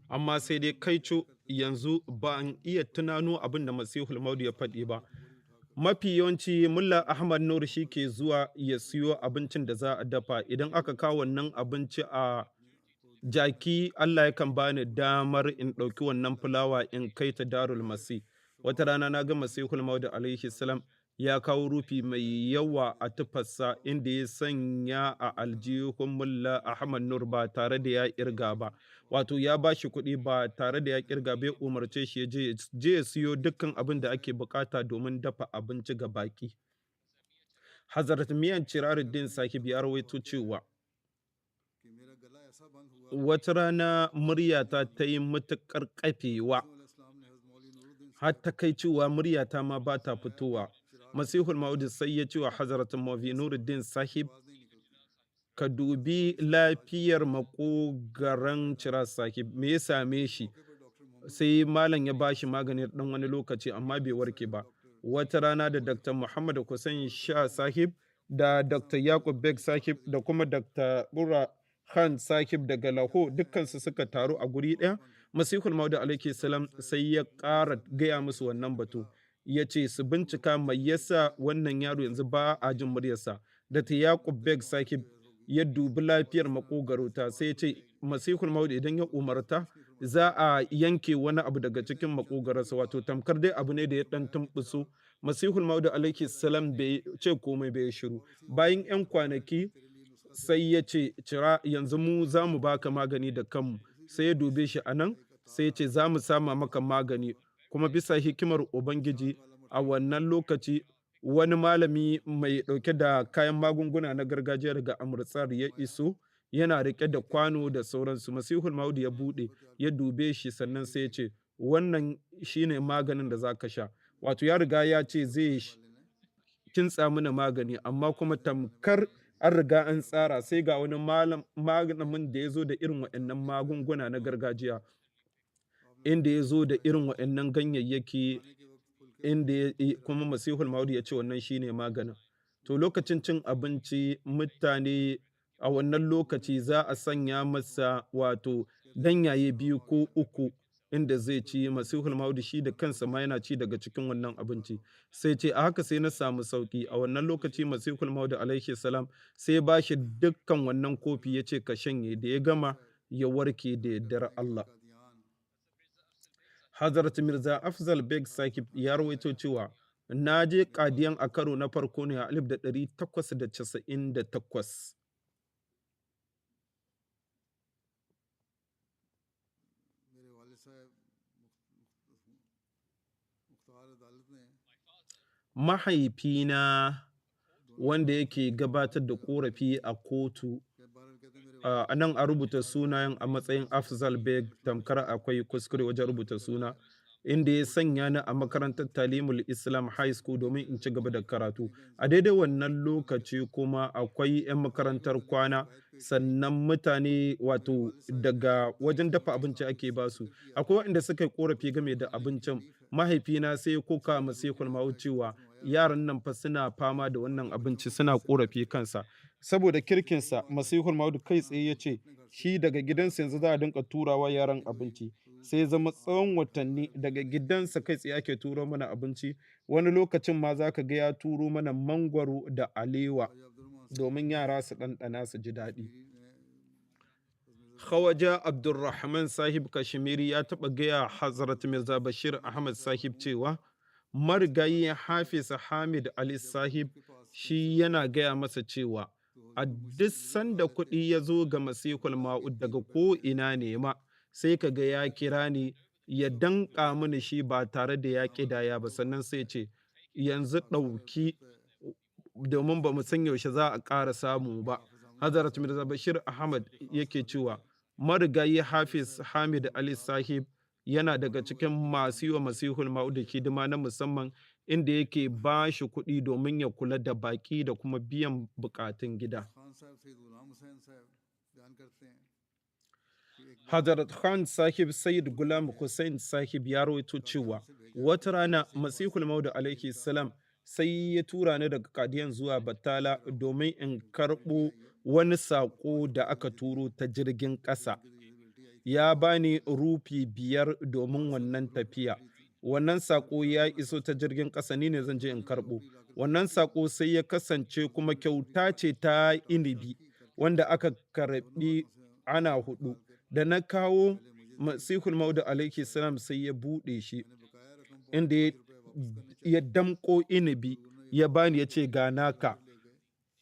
amma sai dai kaico yanzu ba an iya tunano abin da Masihul Maud ya faɗi ba. Mafi yawanci Mullah Ahmad Nur shi ke zuwa ya siyo abincin da za a dafa. Idan aka kawo wannan abinci a jaki, Allah yakan bani damar in ɗauki wannan fulawa in kai ta Darul Masih. Wata rana na ga Masihul Maud alaihi salam ya kawo rufi mai yawa a tufarsa, inda ya sanya a aljihun Mullah Ahmad Nur ba tare da ya kirga ba. Wato ya ba shi kuɗi ba tare da ya kirga ba, ya umarce shi ya je ya siyo dukkan abin da ake bukata domin dafa abinci ga baki. Hazrat Miyan Ciraruddin Sahib ya rawaito cewa wata rana muryata ta yi matuƙar ƙafewa, har ta kai cewa muryata ma ba ta fitowa. Masihul Maud sai ya ce wa Hazrat Mavi Nuruddin Sahib, ka dubi lafiyar makogaran Cira Sahib, me ya same shi? Sai malam ya ba shi magani ɗan wani lokaci amma bai warke ba. Wata rana da Dr. Muhammad Hussein Shah Sahib da Dr. Yaqub Beg Sahib da kuma Dr. Bura Khan Sahib daga Lahore dukkansu suka taru a guri ɗaya. Masihul Maud alaihi salam sai ya ƙara gaya musu wannan batu, ya ce su bincika mai yasa wannan yaro yanzu ba a jin muryarsa. Dr. Yaqub Beg Sahib ya dubi lafiyar makogarota sai ya ce Masihul Maud idan ya umarta za a yanke wani abu daga cikin makogararsa, wato tamkar dai abu ne da ya ɗan tumɓuso. Masihul Maud alaihi salam bai ce komai bai shiru. Bayan 'yan kwanaki sai ya ce Cira, yanzu mu za mu baka magani da kanmu. Sai ya dube shi a nan sai ya ce za mu sama maka magani, kuma bisa hikimar Ubangiji a wannan lokaci wani malami mai ɗauke da kayan magunguna na gargajiya daga Amritsar ya iso, yana riƙe da kwano da sauransu. Masihul Maud ya buɗe ya dube shi, sannan sai ya ce wannan shine maganin da za ka sha. Wato ya riga ya ce zai kintsa mana magani, amma kuma tamkar an riga an tsara, sai ga wani malamin da ya zo da irin waɗannan magunguna na gargajiya, inda ya zo da irin waɗannan ganyayyaki, inda kuma Masihul Maud ya ce wannan shine maganin. To lokacin cin abinci mutane a wannan lokaci za a sanya masa wato ganyaye 2 ko 3 inda zai ci. Masihul Maud shi da kansa ma yana ci daga cikin wannan abinci. Sai ce a haka sai na samu sauki. A wannan lokaci Masihul Maud alaihi salam sai ba shi dukkan wannan kofi ya ce ka shanye, da ya gama ya warke da yardar Allah. Hazrat Mirza Afzal Beg Sahib ya rawaito cewa na je Qadian a karo na farko ne a 1898. mahaifina wanda yake gabatar da ƙorafi a kotu, a nan a rubuta sunayen a matsayin Afzal Beg, tamkar akwai kuskure wajen rubuta suna, inda ya sanya ni a makarantar Talimul Islam High School domin in ci gaba da karatu. A daidai wannan lokaci kuma akwai 'yan makarantar kwana, sannan mutane wato daga wajen dafa abinci ake ba su. Akwai waɗanda suka yi ƙorafi game da abincin. Mahaifina sai ya koka ma Saikhul Ma'ud cewa yaran nan fa suna fama da wannan abinci, suna ƙorafi kansa. Saboda kirkinsa, Masihul Ma'ud kai tsaye ya ce shi daga gidansa yanzu za a dinga turawa yaran abinci. Sai ya zama tsawon watanni daga gidansa kai tsaye ake turo mana abinci. Wani lokacin ma za ka ga ya turo mana mangwaro da alewa domin yara su ɗanɗana su ji daɗi. Khawaja Abdulrahman Sahib Kashmiri ya taɓa gaya Hazrat Mirza Bashir Ahmad Sahib cewa marigayi Hafiz Hamid Ali Sahib shi yana gaya masa cewa a duk sanda kuɗi ya zo ga Masihul Ma'ud daga ko ina ne ma, sai ka ga ya kira ni ya danƙa mini shi ba tare da ya ƙidaya ba, sannan sai ce yanzu ɗauki domin ba mu san yaushe za a ƙara samu ba. Hazrat Mirza Bashir Ahmad yake cewa marigayi Hafiz Hamid Ali Sahib yana daga cikin masu yi wa Masihul Ma'ud hidima na musamman, inda yake ba shi kuɗi domin ya kula da baƙi da kuma biyan buƙatun gida. Hazrat Khan Sahib Sayyid Gulam Hussain Sahib ya rawaito cewa wata rana Masihul Ma'ud alaihi salam sai ya tura ni daga Kadiyan zuwa Batala domin in karɓo wani saƙo da aka turo ta jirgin ƙasa. Ya bani rufi 5 domin wannan tafiya. Wannan saƙo ya iso ta jirgin ƙasa, ni ne zan je in karɓo. Wannan saƙo sai ya kasance kuma kyauta ce ta inibi wanda aka karɓi ana 4. Da na kawo, Masihul Ma'ud alaihi salam sai ya buɗe shi, inda ya damƙo inibi ya bani ya ce ga naka.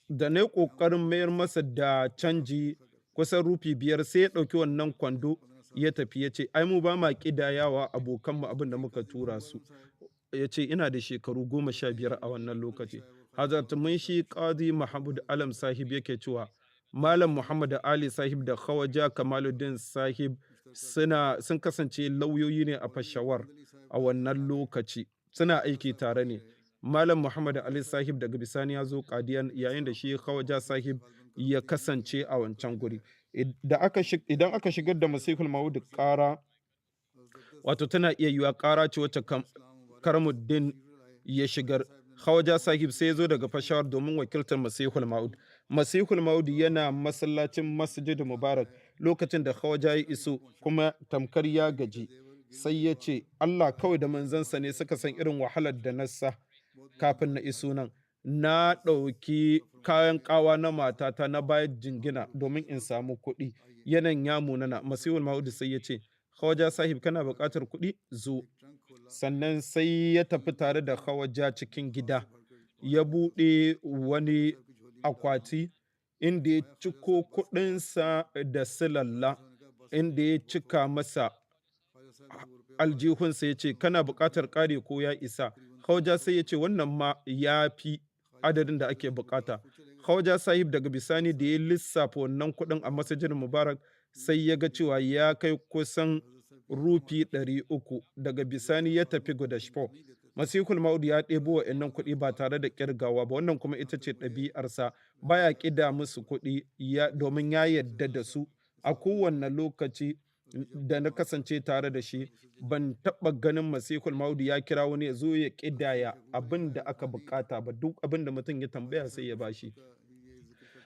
Da na yi ƙoƙarin mayar masa da canji kusan rufi 5, sai ya ɗauki wannan kwando ya tafi ya ce ai mu ba ma ƙidayawa abokanmu abin da muka tura su. Ya ce ina da shekaru 15 a wannan lokaci. Hazrat Munshi Qadi Mahmud Alam Sahib yake cewa Malam Muhammad Ali Sahib da Khawaja Kamaluddin Sahib sun kasance lauyoyi ne a Peshawar a wannan lokaci, suna aiki tare ne. Malam Muhammad Ali Sahib daga bisani ya zo Qadiyan, yayin da shi Khawaja Sahib ya kasance a wancan guri. Idan aka shigar da Masihul Ma'ud ƙara, wato tana iya yiwa ƙara ce wacce Karamuddin ya shigar. Khawaja Sahib sai ya zo daga Peshawar domin wakiltar Masihul Ma'ud. Masihul Ma'ud yana masallacin Masjid Mubarak lokacin da Khawaja ya iso, kuma tamkar ya gaji. Sai ya ce Allah kawai da manzansa ne suka san irin wahalar da na sa kafin na iso nan. Na ɗauki kayan ƙawa na matata na bayar jingina domin in samu kuɗi. Yanayin ya munana. Masihul Ma'ud sai ya ce Khawaja Sahib kana buƙatar kuɗi? Zo. Sannan sai ya tafi tare da Khawaja cikin gida, ya buɗe wani akwati inda ya ciko kuɗinsa da silalla, inda ya cika masa aljihunsa ya ce kana buƙatar ƙari ko ya isa? Khawaja sai ya ce wannan ma ya fi adadin da ake buƙata. Khawaja Sahib daga bisani da ya lissafa wannan kuɗin a Masjid Mubarak sai ya ga cewa ya kai kusan rufi 300. Daga bisani ya tafi Gudashpo. Masihul Ma'ud ya ɗebo wa'annan kuɗi ba tare da ƙirgawa ba, wannan kuma ita ce ɗabi'arsa, baya ƙida musu kuɗi domin ya yadda da su. A kowane lokaci da na kasance tare da shi, ban taɓa ganin Masihul Ma'ud ya kira wani ya zo ya ƙidaya abin da aka buƙata ba, duk abin da mutum ya tambaya sai ya bashi.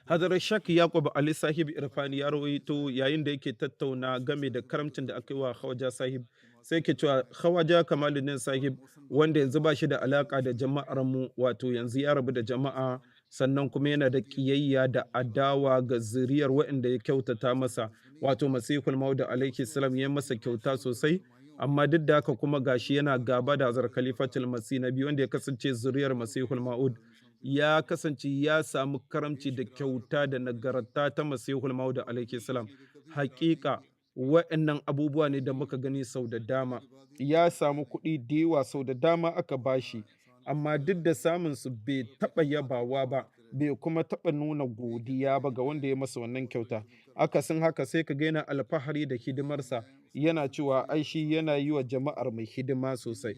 Hadar Shak Yaqub Ali Sahib Irfani ya rawaito yayin da yake tattauna game da karamcin da aka yi wa Khawaja Sahib, sai ke cewa Khawaja Kamaluddin Sahib wanda yanzu ba shi da alaka da jama'ar mu, wato yanzu ya rabu da jama'a, sannan kuma yana da ƙiyayya da adawa ga zuriyar waɗanda ya kyautata masa, wato Masihul Ma'ud alaihi salam ya masa kyauta sosai, amma duk da haka kuma gashi yana gaba da Hazar Khalifatul Masih na biyu wanda ya kasance zuriyar Masihul Ma'ud. Ya kasance ya samu karamci da kyauta da nagarta ta Masihul Ma'ud alaihi salam. Hakika wa'annan abubuwa ne da muka gani sau da dama. Ya samu kuɗi da yawa sau da dama aka bashi. amma duk da samunsu bai taɓa yabawa ba, bai kuma taɓa nuna godiya ba ga wanda ya masa wannan kyauta. Akasin haka sai ka ga yana alfahari da hidimarsa, yana cewa ai shi yana yi wa jama'ar mai hidima sosai.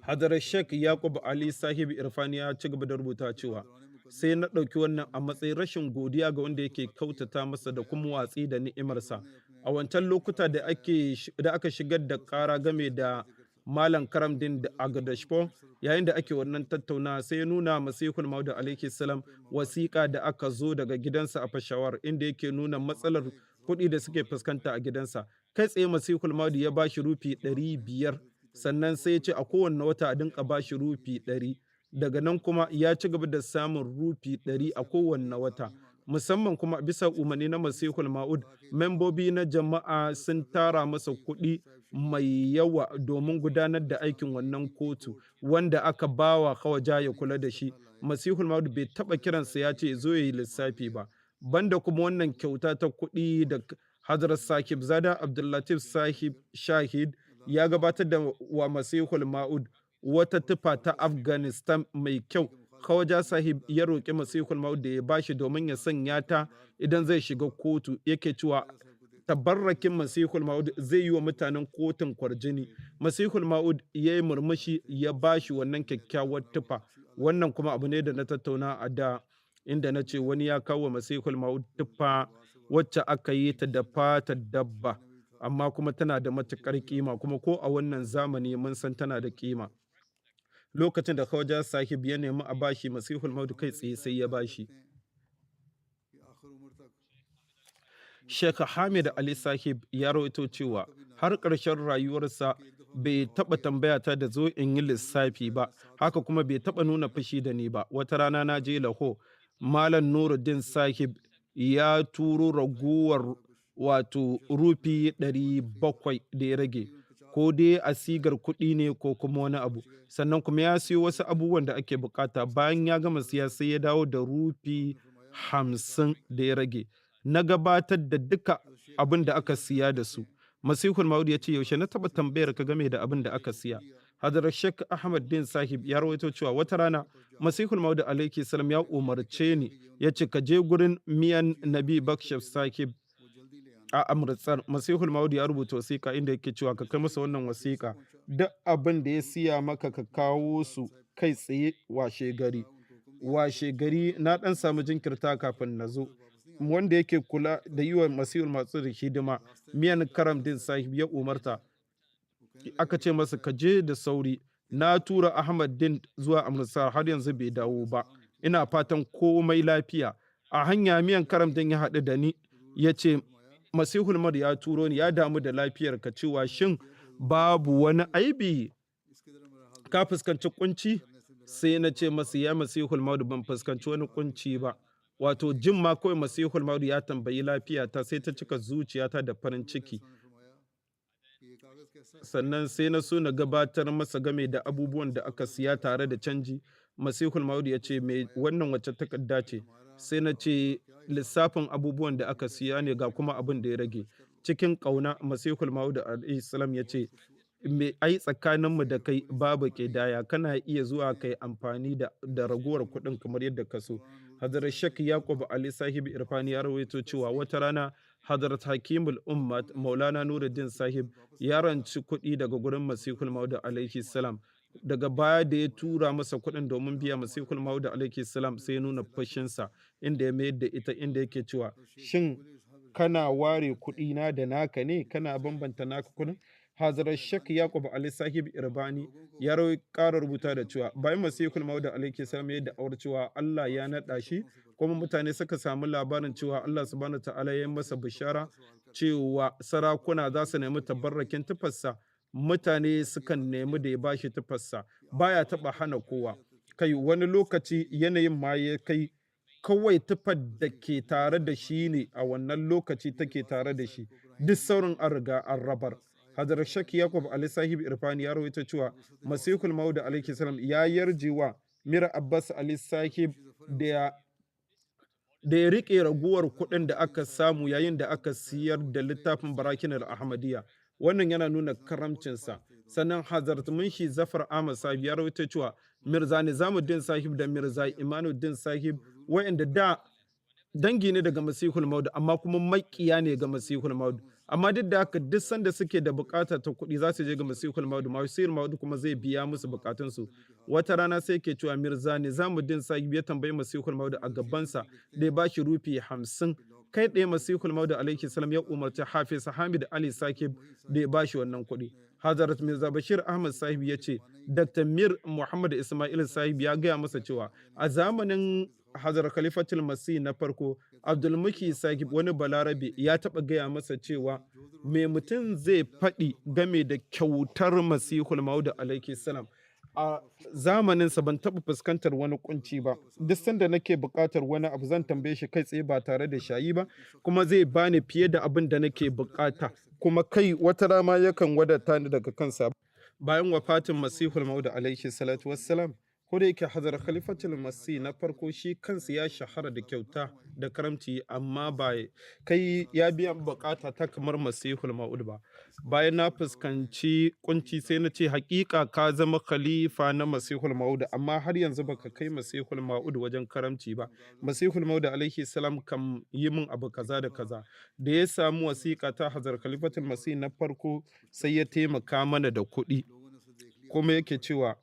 Hadarar Sheikh Yaqub Ali Sahib Irfani ya ci gaba da rubuta cewa sai na ɗauki wannan a matsayin rashin godiya ga wanda yake kautata masa da kuma watsi da ni'imarsa. A wancan lokuta da aka shigar da ƙara game da Malam Karamdin da Agadashpo, yayin da ake wannan tattaunawa sai ya nuna Masihul Maud alaihi salam wasiƙa da aka zo daga gidansa a Peshawar, inda yake nuna matsalar kuɗi da suke fuskanta a gidansa. Kai tsaye Masihul Maud ya ba shi rufi 500, sannan sai ya ce a kowanne wata a dinka ba shi rufi 100. Daga nan kuma ya ci gaba da samun rufi 100 a kowanne wata. Musamman kuma bisa umarni na Masihul Ma'ud, membobi na jama'a sun tara masa kuɗi mai yawa domin gudanar da aikin wannan kotu, wanda aka bawa Khawaja ya kula da shi. Masihul Ma'ud bai taɓa kiransa ya ce zo ya yi lissafi ba. Banda kuma wannan kyauta ta kuɗi da Hazrat Sahib Zada Abdullatif Sahib Shahid ya gabatar da wa Masihul Ma'ud wata tufa ta Afghanistan mai kyau. Khawaja Sahib ya roƙi Masihul Maud da ya bashi domin ya sanya ta idan zai shiga kotu. Yake cewa tabarrakin Masihul Maud zai yi wa mutanen kotun kwarjini. Masihul Maud ya yi murmushi ya bashi wannan kyakkyawar tufa. Wannan kuma abu ne da na tattauna a da, inda na ce wani ya kawo Masihul Maud tufa wacce aka yi ta da fatar dabba, amma kuma tana da matuƙar kima, kuma ko a wannan zamani mun san tana da kima. Lokacin da Khawaja Sahib ya nemi a bashi Masihul Maud kai tsaye sai ya bashi. Sheikh Hamid Ali Sahib ya rawaito cewa har ƙarshen rayuwarsa bai taɓa tambaya ta da zo in yi lissafi ba, haka kuma bai taɓa nuna fushi da ni ba. Wata rana na je Lahore, Malam Nuruddin Sahib ya turo raguwar wato rufi 700 da ya rage, ko dai a sigar kuɗi ne ko kuma wani abu. Sannan kuma ya siyo wasu abubuwan da ake bukata. Bayan ya gama siya sai ya dawo da rufi 50 da ya rage. Na gabatar da duka abin da aka siya da su. Masihul Maud ya ce yaushe na taɓa tambayar ka game da abin da aka siya. Hadar Sheikh Ahmad Din Sahib ya rawaito cewa wata rana Masihul Maud alaihi salam ya umarce ni, ya ce ka je gurin Miyan Nabi Bakshaf Sahib a Amritsar. Masihul Maud ya rubuta wasiƙa inda yake cewa ka kai masa wannan wasiƙa, duk abin da ya siya maka ka kawo su kai tsaye washe gari na ɗan samu jinkirta kafin na zo. Wanda yake kula da yi wa Masihul Maud hidima, Miyan Karamdin Sahib ya umarta, aka ce masa ka je da sauri, na tura Ahmad Din zuwa Amritsar har yanzu bai dawo ba, ina fatan komai lafiya. A hanya Miyan Karamdin ya haɗu da ni, ya ce Masihul Maud ya turo ni, ya damu da lafiyar ka, cewa shin babu wani aibi, ka fuskanci kunci? Sai na ce masa ya Masihul Maud ban fuskanci wani kunci ba. Wato jin ma kawai Masihul Maud ya tambayi lafiyata sai ta cika zuciyata da farin ciki. Sannan sai na so na gabatar masa game da abubuwan da aka siya tare da canji. Masihul Maud ya ce me wannan wacce takarda ce? Sai na ce lissafin abubuwan da aka siya ne ga kuma abin da ya rage. Cikin ƙauna Masihul Maud alaihi salam ya ce me ai tsakaninmu da kai babu ƙidaya, kana iya zuwa kai amfani da ragowar kuɗin kamar yadda ka so. Hadar Sheikh Yaqub Ali Sahib Irfani ya rawaito cewa wata rana Hadrat Hakimul Ummat Maulana Nuruddin Sahib ya ranci kuɗi daga gurin Masihul Maud alaihi salam. Daga baya da ya tura masa kuɗin domin biya Masihul Maud alaihi salam sai ya nuna fashinsa, inda ya mayar da ita, inda yake cewa shin kana ware kuɗina da naka ne, kana bambanta naka kuɗin? Hazrat Sheikh Yaqub Ali Sahib Irbani ya ƙara rubuta da cewa bayan Masihul Maud alaihi salam ya da'awar cewa Allah ya naɗa shi, kuma mutane suka samu labarin cewa Allah subhanahu ta'ala ya yi masa bishara cewa sarakuna za su nemi tabarrakin tufarsa, mutane sukan nemi da ya bashi tufarsa, baya taɓa hana kowa. Kai wani lokaci yanayin ma ya kai kawai tufar da ke tare da shi ne a wannan lokaci take tare da shi, duk saurin an riga an rabar. Hadar Sheikh Yaqub Ali Sahib Irfani ya rawaita cewa Masihul Maud alaihi salam ya yarje wa Mir Abbas Ali Sahib da ya riƙe raguwar kuɗin da aka samu yayin da aka siyar da littafin Barakinar Ahmadiyya. wannan yana nuna karamcinsa. Sannan Hazrat Munshi Zafar Ahmad Sahib ya rawaito cewa Mirza Nizamuddin Sahib da Mirza Imanuddin Sahib wa'anda da dangi ne daga Masihul Maud amma kuma maƙiya ne ga Masihul Maud. Amma duk da haka duk sanda suke da bukata ta kuɗi za su je ga Masihul Maud, Masihul Maud kuma zai biya musu bukatunsu. Wata rana sai ke cewa Mirza Nizamuddin Sahib ya tambayi Masihul Maud a gabansa da ya ba shi rufi 50. Kai ɗaya Masihul Maud alaihi salam ya umarci Hafiz Hamid Ali Sakib da ya ba shi wannan kuɗi. Hazrat Mirza Bashir Ahmad Sahib ya ce, Dr. Mir Muhammad Ismail Sahib ya gaya masa cewa a zamanin Hazar Khalifatul Masih na farko, Abdulmuki Sahib wani balarabe ya taɓa gaya masa cewa me mutum zai faɗi game da kyautar Masihul Maud alaihi salam. A zamaninsa ban taɓa fuskantar wani kunci ba, duk sanda nake buƙatar wani abu zan tambaye shi kai tsaye ba tare da shayi ba, kuma zai bani fiye da abin da nake buƙata, kuma kai wata rama yakan wadata ni daga kansa. Bayan wafatin Masihul Maud alaihi salatu wassalam, ko da yake Hazar Khalifatul Masih na farko shi kansa ya shahara da kyauta da karamci, amma ba kai ya biya bukata ta kamar Masihul Maud ba. Bayan na fuskanci kunci sai na ce hakika ka zama khalifa na Masihul Maud, amma har yanzu baka kai Masihul Maud wajen karamci ba. Masihul Maud alaihi salam kam yi min abu kaza da kaza. Da ya samu wasiƙa ta Hazar Khalifatul Masih na farko sai ya taimaka mana da kuɗi, kuma yake cewa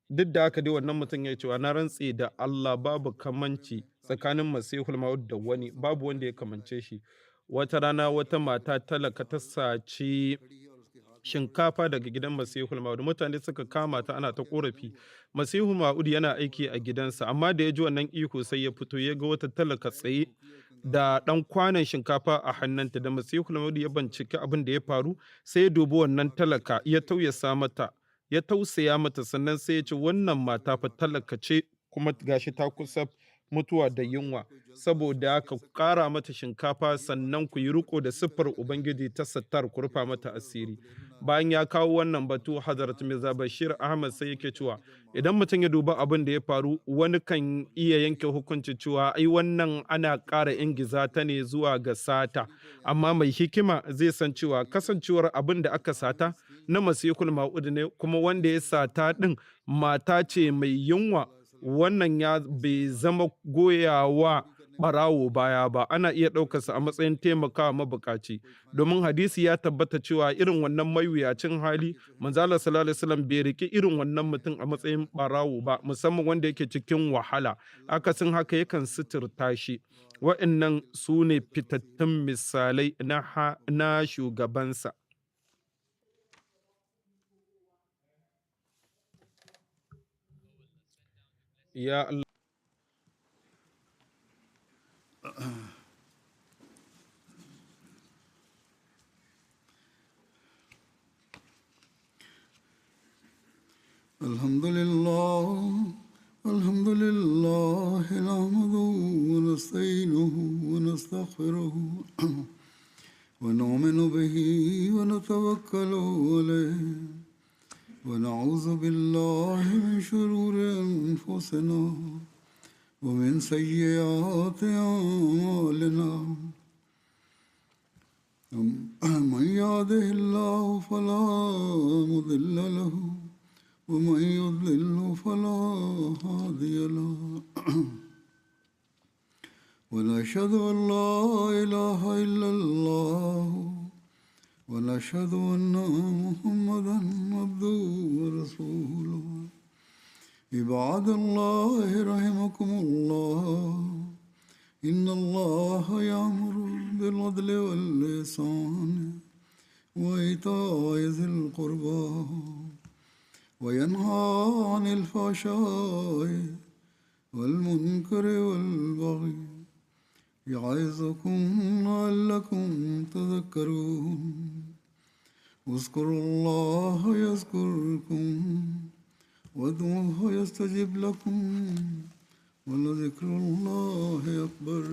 duk da haka dai wannan mutum ya cewa na rantse da Allah babu kamanci tsakanin Masihul Maud da wani, babu wanda ya kamance shi. Wata rana wata mata talaka ta saci shinkafa daga gidan Masihul Maud, mutane suka kama ta ana ta korafi. Masihul Maud yana aiki a gidansa, amma da ya ji wannan iko sai ya fito ya ga wata talaka tsaye da ɗan kwanon shinkafa a hannunta. Da Masihul Maud ya binciki abin da ya faru, sai ya dubi wannan talaka ya tausaya mata, sannan sai ya ce wannan mata fa talaka ce kuma gashi ta kusa mutuwa da yunwa, saboda haka ku ƙara mata shinkafa sannan ku yi riko da siffar Ubangiji ta sattar ku rufa mata asiri. Bayan ya kawo wannan batu, Hazrat Mirza Bashir Ahmad sai yake cewa idan mutum ya duba abin da ya faru, wani kan iya yanke hukunci cewa ai wannan ana ƙara ingiza ta ne zuwa ga sata, amma mai hikima zai san cewa kasancewar abin da aka sata na Masihul Maud ne, kuma wanda ya sata ɗin mata ce mai yunwa, wannan ya bai zama goyawa ɓarawo baya ba, ana iya ɗaukarsa a matsayin taimakawa mabukaci, domin hadisi ya tabbata cewa irin wannan mawuyacin hali manzala sallallahu alaihi wasallam bai riki irin wannan mutum a matsayin ɓarawo ba, musamman wanda yake cikin wahala, akasin haka yakan suturta shi. Wa'annan su ne fitattun misalai na shugabansa. Ya Allah. الحمد لله نحمده ونستعينه ونستغفره ونؤمن به ونتوكل عليه ونعوذ بالله من شرور أنفسنا ومن سيئات أعمالنا من يهده الله فلا مضل له ومن يضلل فلا هادي له ونشهد أن لا إله إلا الله ونشهد أن محمدا عبده ورسوله عباد الله رحمكم الله إن الله يأمر بالعدل والإحسان وإيتاء ذي القربى وينهى عن الفحشاء والمنكر والبغي يعظكم لعلكم تذكرون اذكروا الله يذكركم وادعوه يستجب لكم ولذكر الله أكبر.